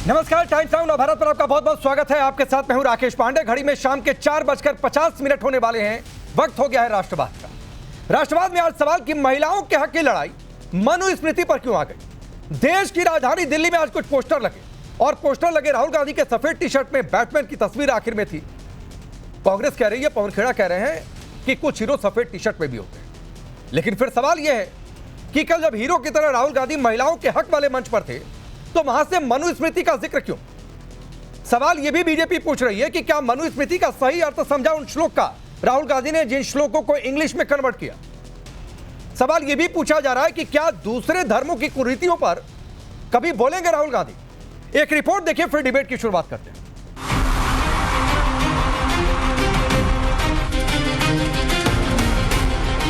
नमस्कार, times now Bharat पर आपका बहुत बहुत स्वागत है। आपके साथ मैं हूं राकेश पांडे। घड़ी में शाम के 4:50 होने वाले हैं। वक्त हो गया है राष्ट्रवाद का। राष्ट्रवाद में आज सवाल कि महिलाओं के हक की लड़ाई मनुस्मृति पर क्यों आ गई। देश की राजधानी दिल्ली में आज कुछ पोस्टर लगे और पोस्टर लगे राहुल गांधी के सफेद टी शर्ट में बैटमैन की तस्वीर आखिर में थी। कांग्रेस कह रही है, पवन खेड़ा कह रहे हैं कि कुछ हीरो सफेद टी शर्ट में भी होते हैं। लेकिन फिर सवाल यह है कि कल जब हीरो की तरह राहुल गांधी महिलाओं के हक वाले मंच पर थे तो वहां से मनुस्मृति का जिक्र क्यों। सवाल यह भी बीजेपी पूछ रही है कि क्या मनुस्मृति का सही अर्थ समझा उन श्लोक का राहुल गांधी ने जिन श्लोकों को इंग्लिश में कन्वर्ट किया। सवाल यह भी पूछा जा रहा है कि क्या दूसरे धर्मों की कुरीतियों पर कभी बोलेंगे राहुल गांधी। एक रिपोर्ट देखिए, फिर डिबेट की शुरुआत करते हैं।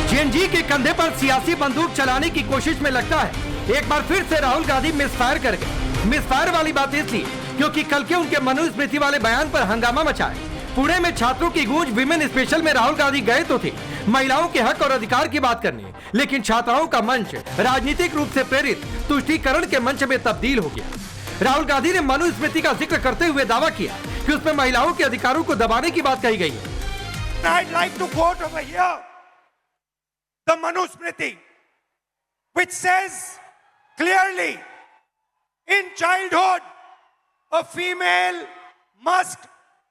जेएनजी के कंधे पर सियासी बंदूक चलाने की कोशिश में लगता है एक बार फिर से राहुल गांधी मिसफायर कर गए। मिसफायर वाली बात इसलिए क्योंकि कल के उनके मनुस्मृति वाले बयान पर हंगामा मचा है। पुणे में छात्रों की गूंज विमेन स्पेशल में राहुल गांधी गए तो थे महिलाओं के हक और अधिकार की बात करने, लेकिन छात्राओं का मंच राजनीतिक रूप से प्रेरित तुष्टीकरण के मंच में तब्दील हो गया। राहुल गांधी ने मनुस्मृति का जिक्र करते हुए दावा किया कि उसमें महिलाओं के अधिकारों को दबाने की बात कही गई है। I'd like to quote over here the Manusmriti, which says clearly, in childhood, a female must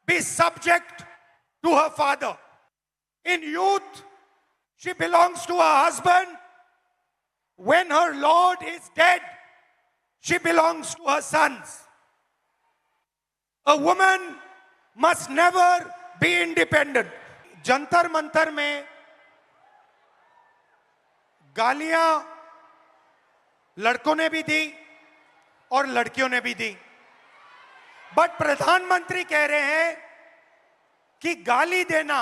be subject to her father. In youth, she belongs to her husband. When her lord is dead, she belongs to her sons. A woman must never be independent. Jantar Mantar में गालियां लड़कों ने भी दी और लड़कियों ने भी दी, but प्रधानमंत्री कह रहे हैं कि गाली देना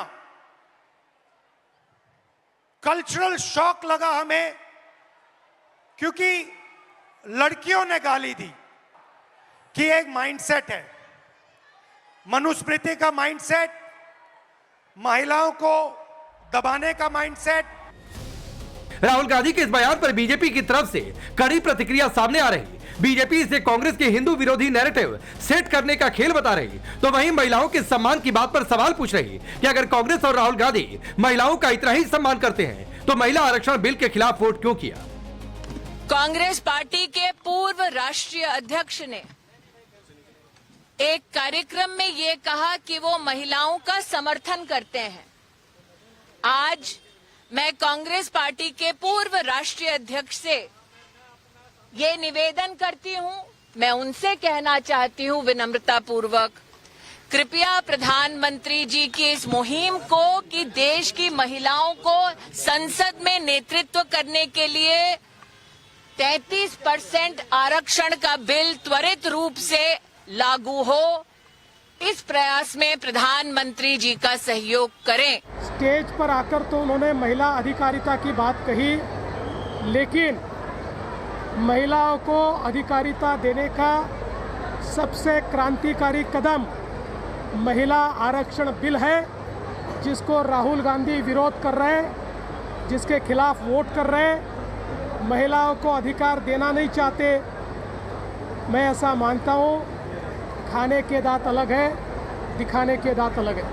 कल्चरल शॉक लगा हमें क्योंकि लड़कियों ने गाली दी। कि एक माइंडसेट है मनुस्मृति का माइंडसेट, महिलाओं को दबाने का माइंडसेट। राहुल गांधी के इस बयान पर बीजेपी की तरफ से कड़ी प्रतिक्रिया सामने आ रही। बीजेपी इसे कांग्रेस के हिंदू विरोधी नैरेटिव सेट करने का खेल बता रही, तो वहीं महिलाओं के सम्मान की बात पर सवाल पूछ रही कि अगर कांग्रेस और राहुल गांधी महिलाओं का इतना ही सम्मान करते हैं तो महिला आरक्षण बिल के खिलाफ वोट क्यों किया। कांग्रेस पार्टी के पूर्व राष्ट्रीय अध्यक्ष ने एक कार्यक्रम में ये कहा कि वो महिलाओं का समर्थन करते हैं। आज मैं कांग्रेस पार्टी के पूर्व राष्ट्रीय अध्यक्ष से ये निवेदन करती हूं, मैं उनसे कहना चाहती हूं विनम्रता पूर्वक, कृपया प्रधानमंत्री जी की इस मुहिम को कि देश की महिलाओं को संसद में नेतृत्व करने के लिए 33% आरक्षण का बिल त्वरित रूप से लागू हो, इस प्रयास में प्रधानमंत्री जी का सहयोग करें। स्टेज पर आकर तो उन्होंने महिला अधिकारिता की बात कही, लेकिन महिलाओं को अधिकारिता देने का सबसे क्रांतिकारी कदम महिला आरक्षण बिल है, जिसको राहुल गांधी विरोध कर रहे हैं, जिसके खिलाफ वोट कर रहे हैं। महिलाओं को अधिकार देना नहीं चाहते। मैं ऐसा मानता हूँ, खाने के दांत अलग है, दिखाने के दांत अलग है।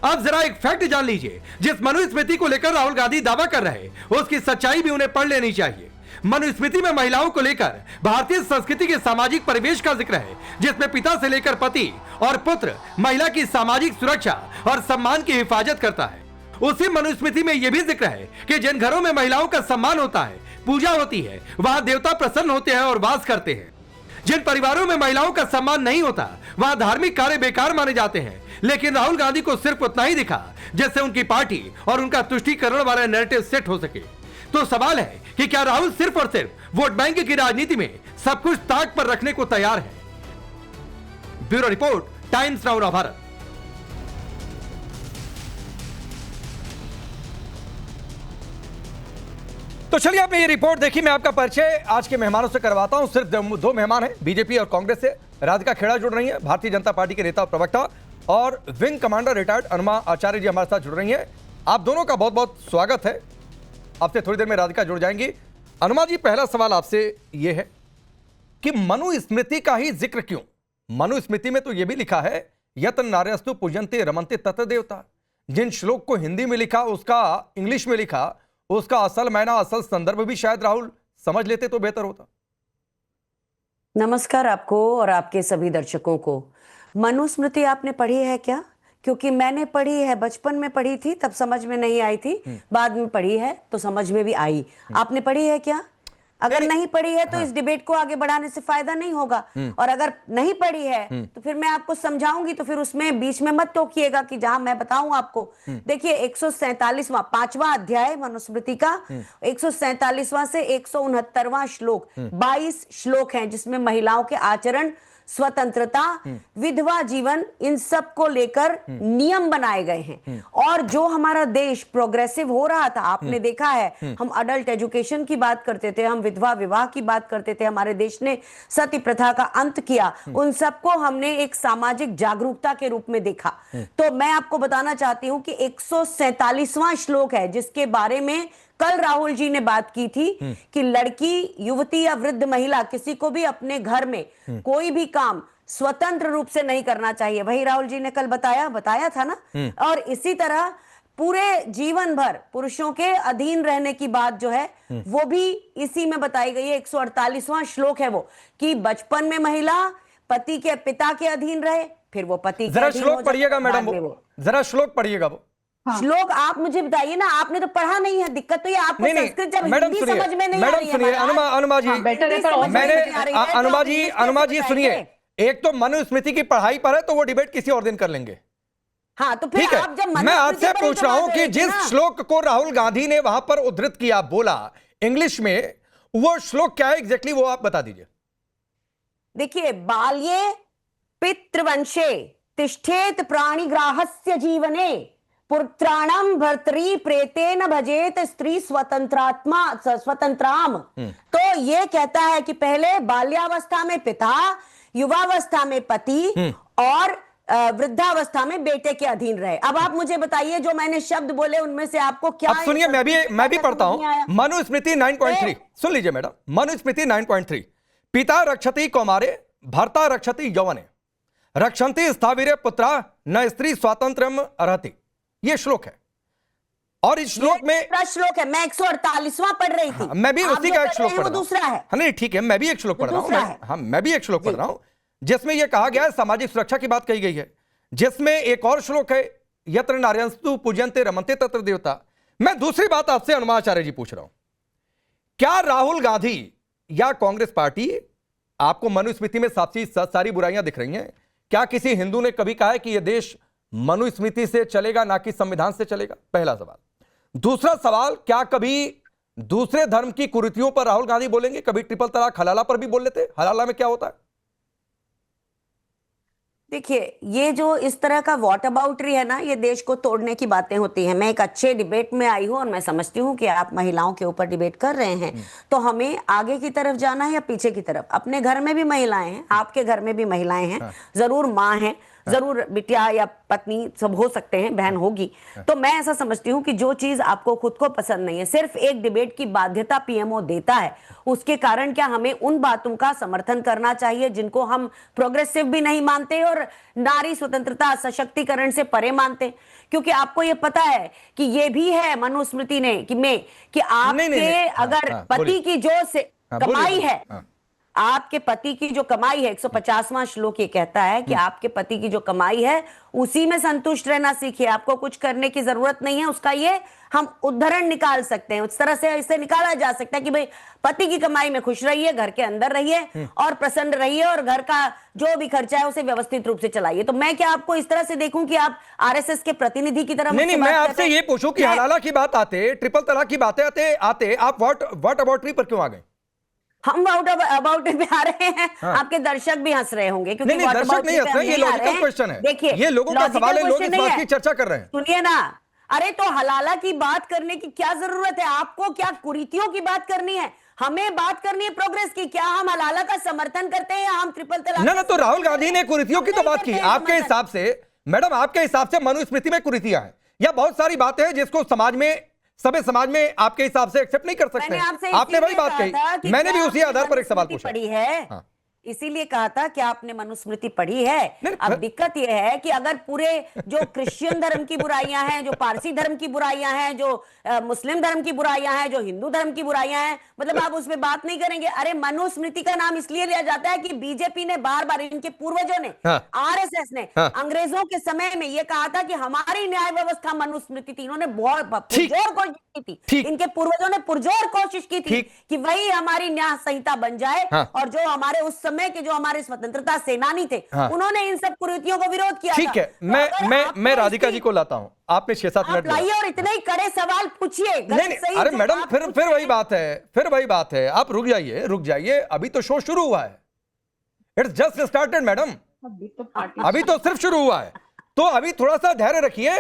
अब जरा एक फैक्ट जान लीजिए, जिस मनुस्मृति को लेकर राहुल गांधी दावा कर रहे हैं उसकी सच्चाई भी उन्हें पढ़ लेनी चाहिए। मनुस्मृति में महिलाओं को लेकर भारतीय संस्कृति के सामाजिक परिवेश का जिक्र है, जिसमें पिता से लेकर पति और पुत्र महिला की सामाजिक सुरक्षा और सम्मान की हिफाजत करता है। उसी मनुस्मृति में यह भी जिक्र है कि जिन घरों में महिलाओं का सम्मान होता है, पूजा होती है, वहां देवता प्रसन्न होते हैं और वास करते हैं। जिन परिवारों में महिलाओं का सम्मान नहीं होता, वहां धार्मिक कार्य बेकार माने जाते हैं। लेकिन राहुल गांधी को सिर्फ उतना ही दिखा जिससे उनकी पार्टी और उनका तुष्टीकरण वाला नैरेटिव सेट हो सके। तो सवाल है कि क्या राहुल सिर्फ और सिर्फ वोट बैंक की राजनीति में सब कुछ ताक पर रखने को तैयार है। Bureau report, times now Bharat. तो चलिए आपने ये रिपोर्ट देखी। मैं आपका परिचय आज के मेहमानों से करवाता हूं। सिर्फ दो मेहमान हैं बीजेपी और कांग्रेस से। राधिका खेड़ा जुड़ रही है, भारतीय जनता पार्टी के नेता और प्रवक्ता, और विंग कमांडर रिटायर्ड अनुमा आचार्य जी हमारे साथ जुड़ रही हैं। आप दोनों का बहुत बहुत स्वागत है। आपसे थोड़ी देर में राधिका जुड़ जाएंगी। अनुमा जी, पहला सवाल आपसे ये है कि मनुस्मृति का ही जिक्र क्यों? मनुस्मृति में तो यह भी लिखा है यत्र नार्यस्तु पूजन्ते रमन्ते तत्र देवता। जिन श्लोक को हिंदी में लिखा, उसका इंग्लिश में लिखा, उसका असल मायना, असल संदर्भ भी शायद राहुल समझ लेते तो बेहतर होता। नमस्कार आपको और आपके सभी दर्शकों को। मनुस्मृति आपने पढ़ी है क्या? क्योंकि मैंने पढ़ी है, बचपन में पढ़ी थी, तब समझ में नहीं आई थी, बाद में पढ़ी है तो समझ में भी आई। आपने पढ़ी है क्या? अगर नहीं पढ़ी है तो इस डिबेट को आगे बढ़ाने से फायदा नहीं होगा, और अगर नहीं पढ़ी है तो फिर मैं आपको समझाऊंगी, तो फिर उसमें बीच में मत टोकिएगा कि जहां मैं बताऊं आपको। देखिए 147वां 5वां अध्याय मनुस्मृति का 147वां से 169वां श्लोक, 22 श्लोक हैं जिसमें महिलाओं के आचरण, स्वतंत्रता, विधवा जीवन, इन सब को लेकर नियम बनाए गए हैं। और जो हमारा देश प्रोग्रेसिव हो रहा था, आपने देखा है, हम अडल्ट एजुकेशन की बात करते थे, हम विधवा विवाह की बात करते थे, हमारे देश ने सती प्रथा का अंत किया, उन सबको हमने एक सामाजिक जागरूकता के रूप में देखा। तो मैं आपको बताना चाहती हूं कि 147वां श्लोक है जिसके बारे में कल राहुल जी ने बात की थी कि लड़की, युवती या वृद्ध महिला किसी को भी अपने घर में कोई भी काम स्वतंत्र रूप से नहीं करना चाहिए। वही राहुल जी ने कल बताया था ना। और इसी तरह पूरे जीवन भर पुरुषों के अधीन रहने की बात जो है वो भी इसी में बताई गई है। 148वां श्लोक है वो कि बचपन में महिला पति के पिता के अधीन रहे, फिर वो पति के जरा अधीन श्लोक हो पढ़िएगा जाए, मैडम, बाद में वो। जरा श्लोक पढ़िएगा वो। हाँ। श्लोक आप मुझे बताइए ना, आपने तो पढ़ा नहीं है। दिक्कत तो ये आपको संस्कृत जब मैडम हिंदी सुनिए, समझ में नहीं आ मैडम रही है। सुनिए, अनुमा जी, मैंने अनुमा जी सुनिए, एक तो मनुस्मृति की पढ़ाई पर है तो वो डिबेट किसी और दिन कर लेंगे। हाँ, तो फिर ठीक है, आप जब मैं आपसे पूछ रहा हूं कि जिस ना, श्लोक को राहुल गांधी ने वहां पर उद्धृत किया, बोला इंग्लिश में, वो श्लोक क्या है एग्जैक्टली, वो आप बता दीजिए। देखिए, बाल्ये पितृवंशे तिष्ठेत प्राणिग्राहस्य जीवने पुत्राणम भर्तरी प्रेतेन भजेत स्त्री स्वतंत्राम। तो ये कहता है कि पहले बाल्यावस्था में पिता, युवावस्था में पति और वृद्धावस्था में बेटे के अधीन रहे। अब आप मुझे बताइए, जो मैंने शब्द बोले उनमें से आपको क्या? अब सुनिए, मैं भी पढ़ता हूं मनुस्मृति 9.3। सुन लीजिए मैडम, मनुस्मृति 9.3, पिता रक्षति कौमारे भर्ता रक्षति यौवने रक्षन्ति स्थाविरे पुत्रा न स्त्री स्वातंत्र्यम अर्हति। ये श्लोक है, और इस श्लोक में श्लोक है, मैं 148वां पढ़ रही थी। मैं भी उसी का एक श्लोक पढ़ रहा हूं। दूसरा है। नहीं ठीक है, मैं भी एक श्लोक पढ़ रहा हूं। हाँ, मैं भी एक श्लोक पढ़ रहा हूं जिसमें यह कहा गया है, सामाजिक सुरक्षा की बात कही गई है, जिसमें एक और श्लोक है यत्र नार्यस्तु पूजन्ते रमन्ते तत्र देवता। मैं दूसरी बात आपसे अनुमाचार्य जी पूछ रहा हूं, क्या राहुल गांधी या कांग्रेस पार्टी, आपको मनुस्मृति में सारी बुराइयां दिख रही हैं, क्या किसी हिंदू ने कभी कहा है कि यह देश मनुस्मृति से चलेगा ना कि संविधान से चलेगा? पहला सवाल। दूसरा सवाल, क्या कभी दूसरे धर्म की कुरीतियों पर राहुल गांधी बोलेंगे? कभी ट्रिपल तलाक, हलाला पर भी बोल लेते? हलाला में क्या होता है? देखिए, ये जो इस तरह का वॉट अबाउटरी है ना, ये देश को तोड़ने की बातें होती हैं। मैं एक अच्छे डिबेट में आई हूं और मैं समझती हूं कि आप महिलाओं के ऊपर डिबेट कर रहे हैं, तो हमें आगे की तरफ जाना है या पीछे की तरफ? अपने घर में भी महिलाएं हैं, आपके घर में भी महिलाएं हैं, जरूर माँ हैं, जरूर बिटिया या पत्नी सब हो सकते हैं, बहन होगी। तो मैं ऐसा समझती हूं कि जो चीज आपको खुद को पसंद नहीं है, सिर्फ एक डिबेट की बाध्यता पीएमओ देता है, उसके कारण क्या हमें उन बातों का समर्थन करना चाहिए जिनको हम प्रोग्रेसिव भी नहीं मानते और नारी स्वतंत्रता सशक्तिकरण से परे मानते? क्योंकि आपको ये पता है कि ये भी है मनुस्मृति ने कि आपके अगर पति की जो से कमाई है, आपके पति की जो कमाई है, 150वां श्लोक ये कहता है कि आपके पति की जो कमाई है उसी में संतुष्ट रहना सीखिए, आपको कुछ करने की जरूरत नहीं है। उसका ये हम उदाहरण निकाल सकते हैं, उस तरह से इसे निकाला जा सकता है कि भाई पति की कमाई में खुश रहिए, घर के अंदर रहिए और प्रसन्न रहिए, और घर का जो भी खर्चा है उसे व्यवस्थित रूप से चलाइए। तो मैं क्या आपको इस तरह से देखूं कि आप आरएसएस के प्रतिनिधि की तरह? नहीं, मैं आपसे ये पूछूं कि हलाला की बात आते, ट्रिपल तलाक की बातें आते आप व्हाट अबाउटरी पर क्यों आ गए? हम अबाउट पे आ रहे हैं। हाँ। आपके दर्शक भी हंस रहे होंगे क्योंकि नहीं, दर्शक नहीं हंस रहे, ये लॉजिकल क्वेश्चन है। देखिए, ये लोगों का सवाल है, लोग इस बात की चर्चा कर रहे हैं। सुनिए ना, अरे तो हलाला की बात करने की क्या जरूरत है? आपको क्या कुरीतियों की बात करनी है? हमें बात करनी है प्रोग्रेस की। क्या हम हलाला का समर्थन करते हैं या हम ट्रिपल तलाक? ना, तो राहुल गांधी ने कुरीतियों की तो बात की। आपके हिसाब से मैडम, आपके हिसाब से मनुस्मृति में कुरीतियां हैं या बहुत सारी बातें हैं जिसको समाज में आपके हिसाब से एक्सेप्ट नहीं कर सकते? आपने वही बात कही, मैंने भी उसी आधार पर एक सवाल पूछा पढ़ी है। हाँ। इसीलिए कहा था कि आपने मनुस्मृति पढ़ी है। नहीं, अब दिक्कत यह है कि अगर पूरे जो क्रिश्चियन धर्म की बुराइयां हैं, जो पारसी धर्म की बुराइयां हैं, जो मुस्लिम धर्म की बुराइयां हैं, जो हिंदू धर्म की बुराइयां हैं, मतलब आप उस पर बात नहीं करेंगे। अरे मनुस्मृति का नाम इसलिए लिया जाता है कि बीजेपी ने बार बार, इनके पूर्वजों ने, आरएसएस ने अंग्रेजों के समय में यह कहा था कि हमारी न्याय व्यवस्था मनुस्मृति थी। इन्होंने बहुत पुरजोर कोशिश की थी, इनके पूर्वजों ने पुरजोर कोशिश की थी कि वही हमारी न्याय संहिता बन जाए। और जो हमारे उस समय के जो हमारे स्वतंत्रता सेनानी थे, उन्होंने इन सब कुरीतियों को विरोध किया। ठीक है, मैं राधिका जी को लाता हूं। आपने 6-7 मिनट लाइए और इतने ही कड़े सवाल पूछिए। नहीं, अरे मैडम, फिर वही बात है, आप रुक जाइए, अभी तो शो शुरू हुआ है। इट्स जस्ट स्टार्टेड मैडम, अभी तो सिर्फ शुरू हुआ है, तो अभी थोड़ा सा धैर्य रखिए।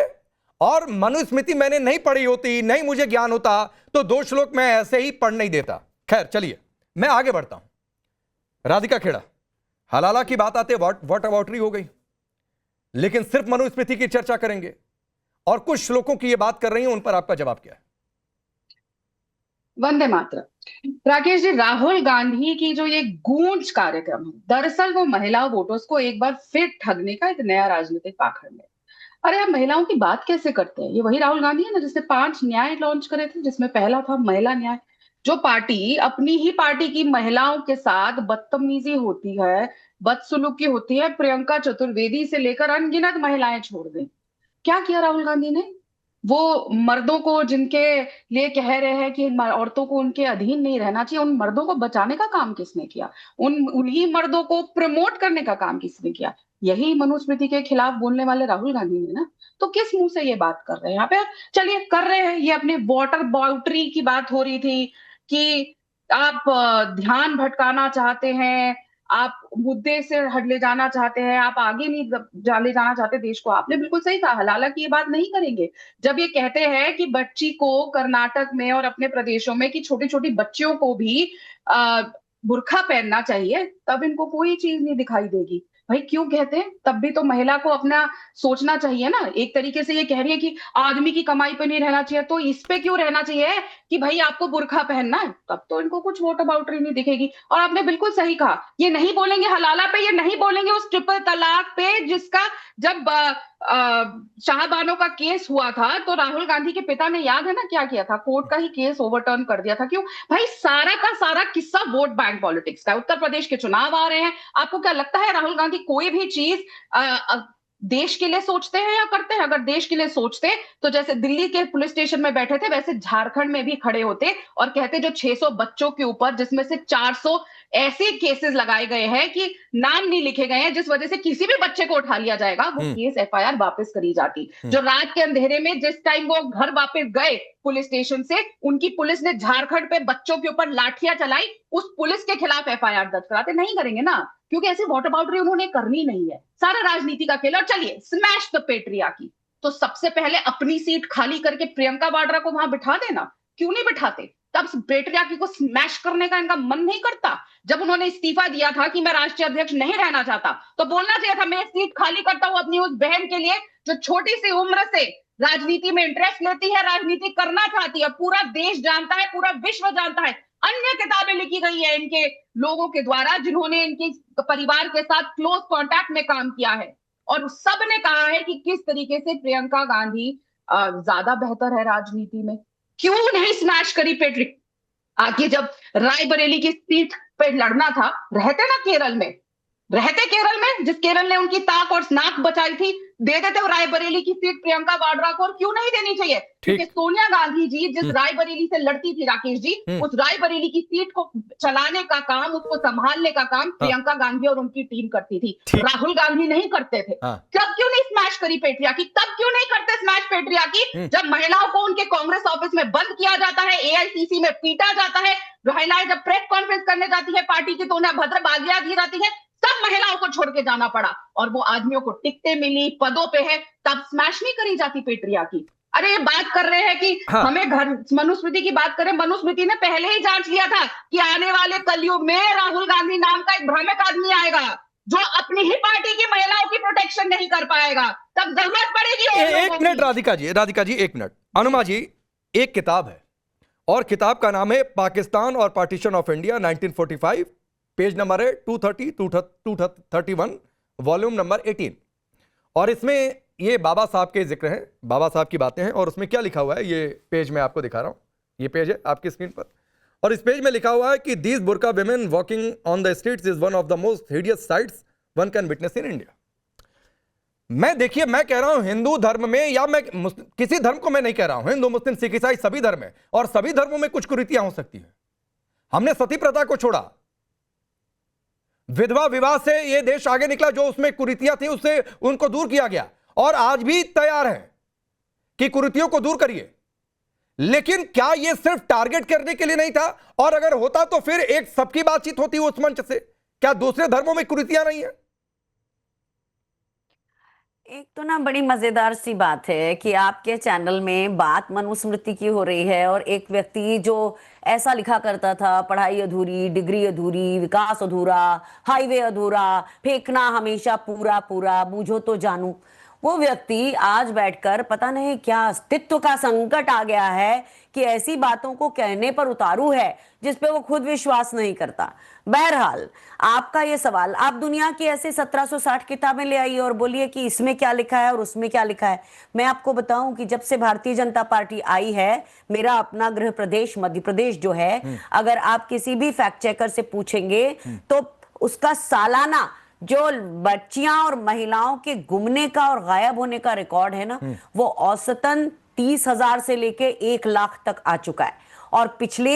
और मनुस्मृति मैंने नहीं पढ़ी होती, नहीं मुझे ज्ञान होता, तो 2 श्लोक मैं ऐसे ही पढ़ नहीं देता। खैर चलिए, मैं आगे बढ़ता हूं। राधिका खेड़ा, हलाला की बात आते व्हाट अबाउटरी हो गई, लेकिन सिर्फ मनुस्मृति की चर्चा करेंगे और कुछ श्लोकों की ये बात कर रही हैं, उन पर आपका जवाब क्या है? वंदे मातरम। राकेश जी, राहुल गांधी की जो ये गूंज कार्यक्रम है, दरअसल वो महिला वोटर्स को एक बार फिर ठगने का एक नया राजनीतिक पाखंड है। अरे आप महिलाओं की बात कैसे करते हैं? ये वही राहुल गांधी है ना जिसने 5 न्याय लॉन्च करे थे, जिसमें पहला था महिला न्याय। जो पार्टी अपनी ही पार्टी की महिलाओं के साथ बदतमीजी होती है, बदसलूकी होती है, प्रियंका चतुर्वेदी से लेकर अनगिनत महिलाएं छोड़ दें। क्या किया राहुल गांधी ने? वो मर्दों को जिनके लिए कह रहे हैं कि औरतों को उनके अधीन नहीं रहना चाहिए, उन मर्दों को बचाने का काम किसने किया? उन्हीं मर्दों को प्रमोट करने का काम किसने किया? यही मनुस्मृति के खिलाफ बोलने वाले राहुल गांधी ने ना। तो किस मुंह से ये बात कर रहे हैं यहाँ पे? चलिए कर रहे हैं, ये अपने वाटर बाउंड्री की बात हो रही थी कि आप ध्यान भटकाना चाहते हैं, आप मुद्दे से हट ले जाना चाहते हैं, आप आगे नहीं ले जाना चाहते देश को। आपने बिल्कुल सही कहा, हलाला की ये बात नहीं करेंगे। जब ये कहते हैं कि बच्ची को कर्नाटक में और अपने प्रदेशों में कि छोटी छोटी बच्चियों को भी बुर्खा पहनना चाहिए, तब इनको कोई चीज नहीं दिखाई देगी। भाई क्यों कहते हैं? तब भी तो महिला को अपना सोचना चाहिए ना। एक तरीके से ये कह रही है कि आदमी की कमाई पे नहीं रहना चाहिए, तो इस पे क्यों रहना चाहिए कि भाई आपको बुर्खा पहनना है? तब तो इनको कुछ वोट अबाउटरी नहीं दिखेगी। और आपने बिल्कुल सही कहा, ये नहीं बोलेंगे हलाला पे, ये नहीं बोलेंगे उस ट्रिपल तलाक पे, जिसका जब शाहबानो का केस हुआ था तो राहुल गांधी के पिता ने, याद है ना क्या किया था? कोर्ट का ही केस ओवरटर्न कर दिया था। क्यों भाई? सारा का सारा किस्सा वोट बैंक पॉलिटिक्स का। उत्तर प्रदेश के चुनाव आ रहे हैं, आपको क्या लगता है राहुल गांधी कोई भी चीज देश के लिए सोचते हैं या करते हैं? अगर देश के लिए सोचते तो जैसे दिल्ली के पुलिस स्टेशन में बैठे थे, वैसे झारखंड में भी खड़े होते और कहते जो 600 बच्चों के ऊपर, जिसमें से 400 ऐसे केसेस लगाए गए हैं कि नाम नहीं लिखे गए हैं, जिस वजह से किसी भी बच्चे को उठा लिया जाएगा, वो केस एफआईआर वापस करी जाती। जो रात के अंधेरे में जिस टाइम वो घर वापस गए पुलिस स्टेशन से, उनकी पुलिस ने झारखंड पे बच्चों के ऊपर लाठियां चलाई, उस पुलिस के खिलाफ एफआईआर दर्ज कराते? नहीं करेंगे ना, क्योंकि ऐसी वोट अबाउटरी उन्होंने करनी नहीं है। सारा राजनीति का खेल। और चलिए, स्मैश द पेट्रियार्की। तो सबसे पहले अपनी सीट खाली करके प्रियंका वाड्रा को वहां बिठा देना। क्यों नहीं बिठाते? तब पेट्रियार्की को स्मैश करने का इनका मन नहीं करता? जब उन्होंने इस्तीफा दिया था कि मैं राष्ट्रीय अध्यक्ष नहीं रहना चाहता, तो बोलना चाहिए था मैं सीट खाली करता हूं अपनी उस बहन के लिए जो छोटी सी उम्र से राजनीति में इंटरेस्ट लेती है, राजनीति करना चाहती है। पूरा देश जानता है, पूरा विश्व जानता है, अन्य किताबें लिखी गई है इनके लोगों के द्वारा जिन्होंने इनके परिवार के साथ क्लोज कांटेक्ट में काम किया है, और सब ने कहा है कि किस तरीके से प्रियंका गांधी ज्यादा बेहतर है राजनीति में। क्यों नहीं स्मैश करी पेट्रिक? आगे जब रायबरेली की सीट पे लड़ना था, रहते ना केरल में, जिस केरल ने उनकी ताक और नाक बचाई थी, दे देते रायबरेली की सीट प्रियंका वाड्रा को। और क्यों नहीं देनी चाहिए? क्योंकि सोनिया गांधी जी जिस रायबरेली से लड़ती थी राकेश जी, उस रायबरेली की सीट को चलाने का काम, उसको संभालने का काम प्रियंका गांधी और उनकी टीम करती थी। राहुल गांधी नहीं करते थे। तब क्यों नहीं स्मैश करी पेट्रियार्की? तब क्यों नहीं करते स्मैश पेट्रियार्की? जब महिलाओं को उनके कांग्रेस ऑफिस में बंद किया जाता है, एआईसीसी में पीटा जाता है, महिलाएं जब प्रेस कॉन्फ्रेंस करने जाती है पार्टी की तो उन्हें अभद्र गालियां दी जाती है, सब महिलाओं को छोड़ के जाना पड़ा और वो आदमियों को टिकटें मिली, पदों पे है, तब स्मैश नहीं करी जाती पेट्रियार्की। अरे ये बात कर रहे हैं कि हमें घर मनुस्मृति की बात करें। मनुस्मृति ने पहले ही जांच लिया था कि आने वाले कलयुग में राहुल गांधी नाम का एक भ्रामक आदमी आएगा जो अपनी ही पार्टी की महिलाओं की प्रोटेक्शन नहीं कर पाएगा, तब जरूरत पड़ेगी। एक मिनट राधिका जी 1 मिनट। अनुमा जी, एक किताब है और किताब का नाम है पाकिस्तान और partition of India 1945, page number है 231 वॉल्यूम नंबर 18। और इसमें ये बाबा साहब के जिक्र हैं, बाबा साहब की बातें हैं। और उसमें क्या लिखा हुआ है, ये पेज मैं आपको दिखा रहा हूं, ये पेज है आपकी स्क्रीन पर। और इस पेज में लिखा हुआ है कि these burqa women walking on the streets is one of the most hideous sights one can witness in India. मैं देखिए, मैं कह रहा हूं हिंदू धर्म में, या मैं किसी धर्म को मैं नहीं कह रहा हूं, हिंदू मुस्लिम सिख ईसाई सभी धर्म है, और सभी धर्मों में कुछ कुरीतियां हो सकती है। हमने सती प्रथा को छोड़ा, विधवा विवाह से यह देश आगे निकला, जो उसमें कुरीतियां थी उससे उनको दूर किया गया, और आज भी तैयार हैं कि कुरीतियों को दूर करिए। लेकिन क्या यह सिर्फ टारगेट करने के लिए नहीं था? और अगर होता तो फिर एक सबकी बातचीत होती उस मंच से। क्या दूसरे धर्मों में कुरीतियां नहीं है? एक तो ना बड़ी मजेदार सी बात है कि आपके चैनल में बात मनुस्मृति की हो रही है, और एक व्यक्ति जो ऐसा लिखा करता था, पढ़ाई अधूरी, डिग्री अधूरी, विकास अधूरा, हाईवे अधूरा, फेंकना हमेशा पूरा पूरा, बूझो तो जानू, वो व्यक्ति आज बैठकर पता नहीं क्या अस्तित्व का संकट आ गया है कि ऐसी बातों को कहने पर उतारू है जिस पे वो खुद विश्वास नहीं करता। बहरहाल, आपका ये सवाल, आप दुनिया की ऐसे 1760 किताबें ले आइए और बोलिए कि इसमें क्या लिखा है और उसमें क्या लिखा है। मैं आपको बताऊं कि जब से भारतीय जनता पार्टी आई है, मेरा अपना गृह प्रदेश मध्य प्रदेश जो है, अगर आप किसी भी फैक्ट चेकर से पूछेंगे तो उसका सालाना जो बच्चियां और महिलाओं के गुमने का और गायब होने का रिकॉर्ड है ना, वो औसतन 30,000 से लेके 1 लाख तक आ चुका है। और पिछले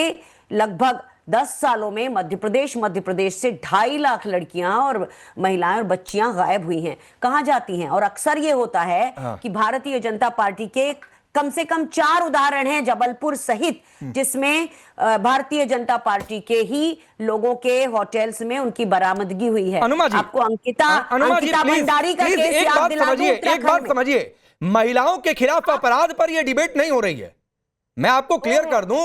लगभग 10 सालों में मध्य प्रदेश से 2.5 लाख लड़कियां और महिलाएं और बच्चियां गायब हुई हैं। कहां जाती हैं? और अक्सर ये होता है कि भारतीय जनता पार्टी के कम से कम 4 उदाहरण हैं जबलपुर सहित, जिसमें भारतीय जनता पार्टी के ही लोगों के होटल्स में उनकी बरामदगी हुई है। आपको अंकिता भंडारी का केस याद दिला दूं, एक बात समझिए, महिलाओं के खिलाफ अपराध पर यह डिबेट नहीं हो रही है। मैं आपको क्लियर कर दूं,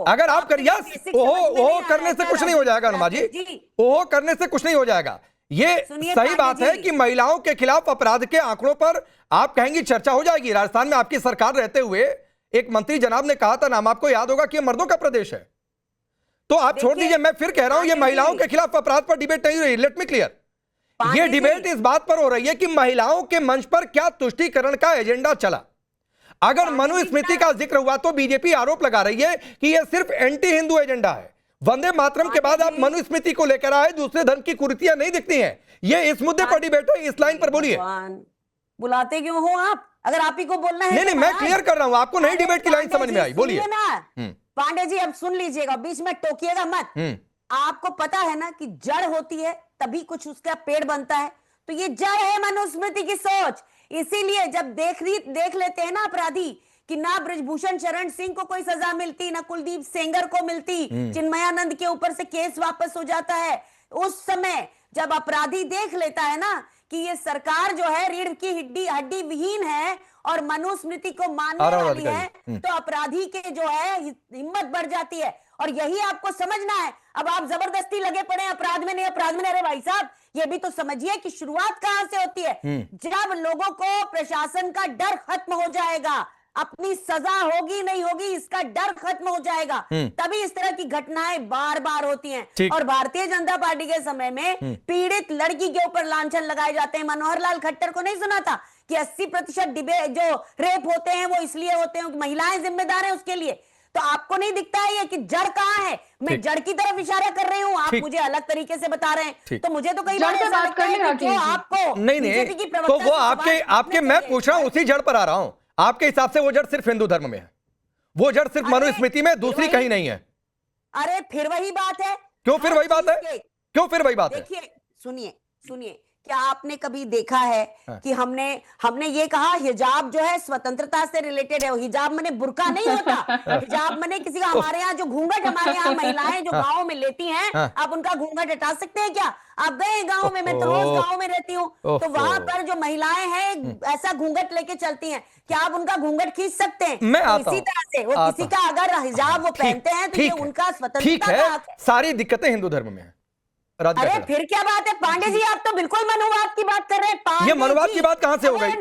अगर आप करिए, ओहो करने से कुछ नहीं हो जाएगा अनुमा जी, ओहो करने से कुछ नहीं हो जाएगा। ये सही बात है कि महिलाओं के खिलाफ अपराध के आंकड़ों पर आप कहेंगी चर्चा हो जाएगी। राजस्थान में आपकी सरकार रहते हुए एक मंत्री जनाब ने कहा था, नाम आपको याद होगा, कि ये मर्दों का प्रदेश है। तो आप छोड़ दीजिए, मैं फिर कह रहा हूं ये महिलाओं के खिलाफ अपराध पर डिबेट नहीं हो रही। लेट मी क्लियर, ये डिबेट इस बात पर हो रही है कि महिलाओं के मंच पर क्या तुष्टीकरण का एजेंडा चला। अगर मनुस्मृति का जिक्र हुआ तो बीजेपी आरोप लगा रही है कि यह सिर्फ एंटी हिंदू एजेंडा है। वंदे मातरम के बाद आप मनुस्मृति को लेकर आए, दूसरे धर्म की कुरीतियां नहीं दिखती हैं। ये इस मुद्दे पर डिबेट है, इस लाइन पर बोलिए। बुलाते क्यों हो आप? अगर आप ही को बोलना है नहीं, मैं क्लियर कर रहा हूं, आपको नहीं डिबेट की लाइन समझ में आई, बोलिए ना। पांडे जी अब सुन लीजिएगा, बीच में टोकिएगा मत। आपको पता है ना कि जड़ होती है तभी कुछ उसका पेड़ बनता है, तो ये जड़ है मनुस्मृति की सोच। इसीलिए जब देख लेते हैं ना अपराधी कि ना ब्रजभूषण शरण सिंह को कोई सजा मिलती, ना कुलदीप सेंगर को मिलती, चिन्मयानंद के ऊपर से केस वापस हो जाता है, उस समय जब अपराधी देख लेता है ना कि ये सरकार जो है रीढ़ की हड्डी विहीन है और मनुस्मृति को मानने वाली है, तो अपराधी के जो है हिम्मत बढ़ जाती है। और यही आपको समझना है। अब आप जबरदस्ती लगे पड़े अपराध में, नहीं अपराध में। अरे भाई साहब, ये भी तो समझिए कि शुरुआत कहां से होती है। जब लोगों को प्रशासन का डर खत्म हो जाएगा, अपनी सजा होगी नहीं होगी इसका डर खत्म हो जाएगा, तभी इस तरह की घटनाएं बार बार होती हैं। और भारतीय जनता पार्टी के समय में पीड़ित लड़की के ऊपर लांछन लगाए जाते हैं। मनोहर लाल खट्टर को नहीं सुना था कि 80% जो रेप होते हैं वो इसलिए होते हैं कि महिलाएं जिम्मेदार हैं उसके लिए। तो आपको नहीं दिखता है ये कि जड़ कहां है? मैं जड़ की तरफ इशारा कर रही हूँ, आप मुझे अलग तरीके से बता रहे हैं। तो मुझे तो कई बार ऐसा लगता है कि आपको नहीं, तो वो आपके मैं पूछ रहा हूं, उसी जड़ पर आ रहा हूं। आपके हिसाब से वो जड़ सिर्फ हिंदू धर्म में है, वो जड़ सिर्फ मनुस्मृति में, दूसरी कहीं नहीं है? अरे फिर वही बात है। क्यों फिर वही बात है? क्यों फिर वही बात है? देखिए, सुनिए, क्या आपने कभी देखा है कि हमने ये कहा हिजाब जो है स्वतंत्रता से रिलेटेड है? हिजाब माने बुर्का नहीं होता। हिजाब माने किसी का, हमारे यहाँ जो घूंघट, हमारे यहाँ महिलाएं जो गाँव में लेती हैं, आप उनका घूंघट हटा सकते हैं क्या? आप गए गाँव में, मैं तो रोज गाँव में रहती हूँ, तो वहां पर जो महिलाएं हैं ऐसा घूंघट लेके चलती हैं, क्या आप उनका घूंघट खींच सकते हैं? इसी तरह से वो किसी का अगर हिजाब वो पहनते हैं तो ये उनका स्वतंत्रता का हक है। सारी दिक्कतें हिंदू धर्म में है। अरे फिर क्या बात है पांडे जी, आप तो बिल्कुल मनुवाद की बात कर रहे हैं। ये मनुवाद की बात कहां से हो गई?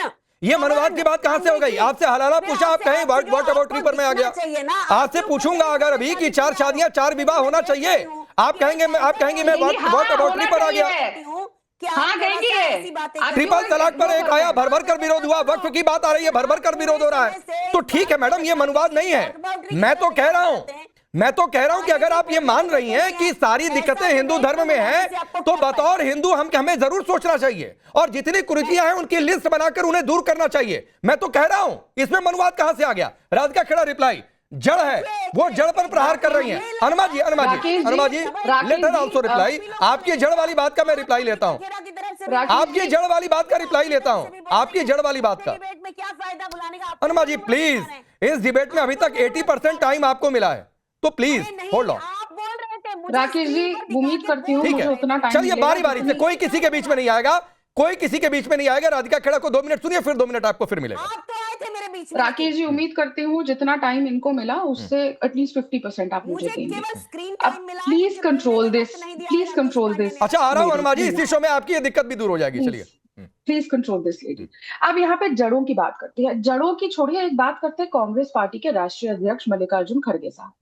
ये मनुवाद की बात कहां से हो गई? आपसे हलाला पूछा, आप कहें व्हाट अबाउट ट्री पर मैं आ गया। आपसे पूछूंगा अगर अभी कि 4 शादियां 4 विवाह होना चाहिए, आप कहेंगे मैं वक्त अबॉर्टरी पर आ गया। हाँ कहेंगे। ट्रिपल तलाक पर एक आया, भर भर कर विरोध हुआ। वक्फ की बात आ रही है, भर भर कर विरोध हो रहा है। तो ठीक है मैडम, ये मनुवाद नहीं है। मैं तो कह रहा हूं कि अगर आप ये मान रही हैं कि सारी दिक्कतें हिंदू धर्म में हैं, तो बतौर हिंदू हमें जरूर सोचना चाहिए और जितनी कुरीतियां हैं उनकी लिस्ट बनाकर उन्हें दूर करना चाहिए। मैं तो कह रहा हूं, इसमें मनुवाद कहां से आ गया? राधिका खेड़ा रिप्लाई, जड़ है, वो जड़ पर प्रहार कर रही हैं। अनमा जी लेट हर आल्सो रिप्लाई। आपकी जड़ वाली बात का मैं रिप्लाई लेता हूं, आपकी जड़ वाली बात का रिप्लाई लेता हूं, आपकी जड़ वाली बात का। अनमा जी प्लीज, इस डिबेट में अभी तक 80% टाइम आपको मिला है, तो please hold on. Rakesh ji उम्मीद करती हूँ मुझे उतना टाइम चलिए बारी बारी से, कोई किसी के बीच में नहीं आएगा, कोई किसी के बीच में नहीं आएगा। राधिका खेड़ा को 2 मिनट सुनिए, फिर 2 मिनट आपको फिर मिलेगा। आप तो आए थे मेरे बीच में। राकेश जी उम्मीद करती हूँ जितना टाइम इनको मिला उससे एटलीस्ट 50% आप मुझे देंगे। केवल स्क्रीन अब टाइम मिला, please control this, please control this. अच्छा आ रहा हूं अनमा जी, इस शो में आपकी ये दिक्कत भी दूर हो जाएगी। चलिए प्लीज कंट्रोल दिस लेडी। अब यहाँ पे जड़ों की बात करते हैं, जड़ों की छोड़िए, एक बात करते हैं कांग्रेस पार्टी के राष्ट्रीय अध्यक्ष मल्लिकार्जुन खड़गे साहब।